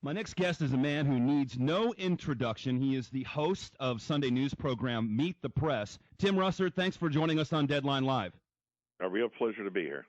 My next guest is a man who needs no introduction. He is the host of Sunday news program Meet the Press. Tim Russert, thanks for joining us on Deadline Live. A real pleasure to be here.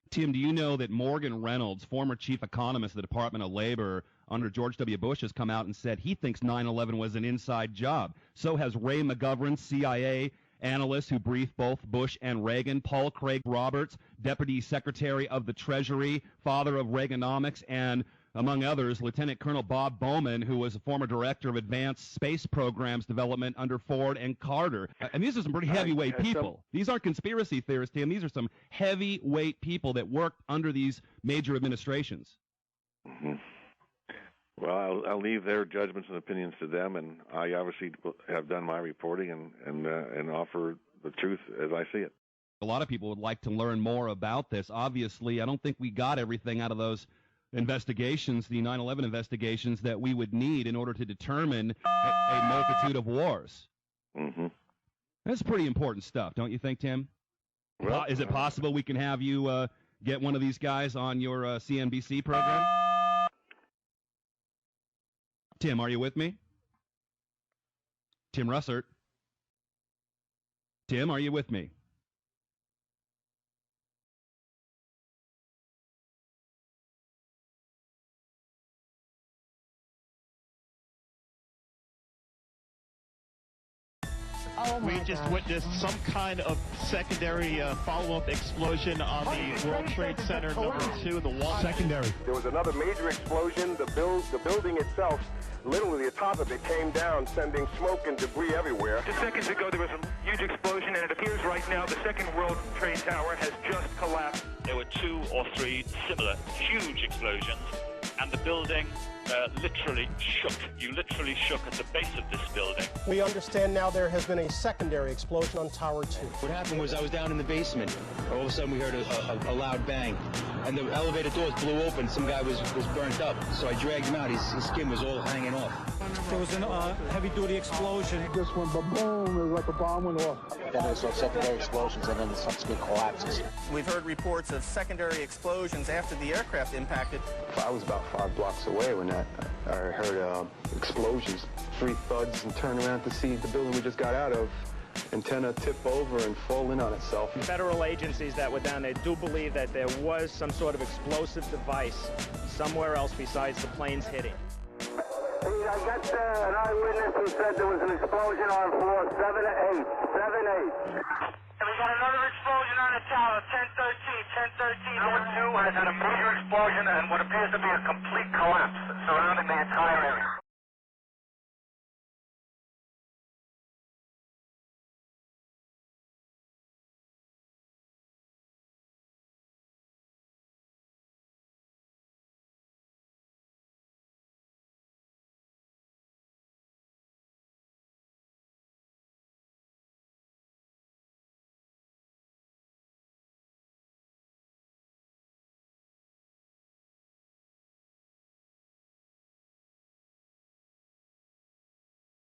Tim, do you know that Morgan Reynolds, former chief economist of the Department of Labor under George W. Bush, has come out and said he thinks 9/11 was an inside job? So has Ray McGovern, CIA analyst who briefed both Bush and Reagan, Paul Craig Roberts, Deputy Secretary of the Treasury, father of Reaganomics, and among others, Lieutenant Colonel Bob Bowman, who was a former director of advanced space programs development under Ford and Carter. And these are some pretty heavyweight people. These aren't conspiracy theorists, Tim. These are some heavyweight people that worked under these major administrations. Mm-hmm. Well, I'll leave their judgments and opinions to them, and I obviously have done my reporting and offer the truth as I see it. A lot of people would like to learn more about this. Obviously, I don't think we got everything out of those investigations, the 9/11 investigations, that we would need in order to determine a multitude of wars. Mm-hmm. That's pretty important stuff, don't you think, Tim? Well, is it possible we can have you get one of these guys on your CNBC program? Tim, are you with me? Tim Russert? Tim, are you with me? We just witnessed some kind of secondary follow-up explosion on the World Trade Center #2, the one. Secondary. There was another major explosion. The building itself, literally the top of it, came down, sending smoke and debris everywhere. Just seconds ago, there was a huge explosion, and it appears right now the second World Trade Tower has just collapsed. There were 2 or 3 similar huge explosions, and the building literally shook. You literally shook at the base of this building. We understand now there has been a secondary explosion on Tower 2. What happened was I was down in the basement. All of a sudden we heard a loud bang, and the elevator doors blew open. Some guy was burnt up, so I dragged him out. His skin was all hanging off. There was a heavy-duty explosion. Just went ba-boom, it was like a bomb went off. Then there's secondary explosions, and then the subsequent collapses. We've heard reports of secondary explosions after the aircraft impacted. I was about 5 blocks away when I heard explosions, 3 thuds, and turned around to see the building we just got out of, antenna tip over and fall in on itself. Federal agencies that were down there do believe that there was some sort of explosive device somewhere else besides the planes hitting. I got an eyewitness who said there was an explosion on floor 7-8. 7-8. And we got another explosion on the tower, 1013. Tower 2 has had a major explosion and what appears to be a complete collapse surrounding the entire area.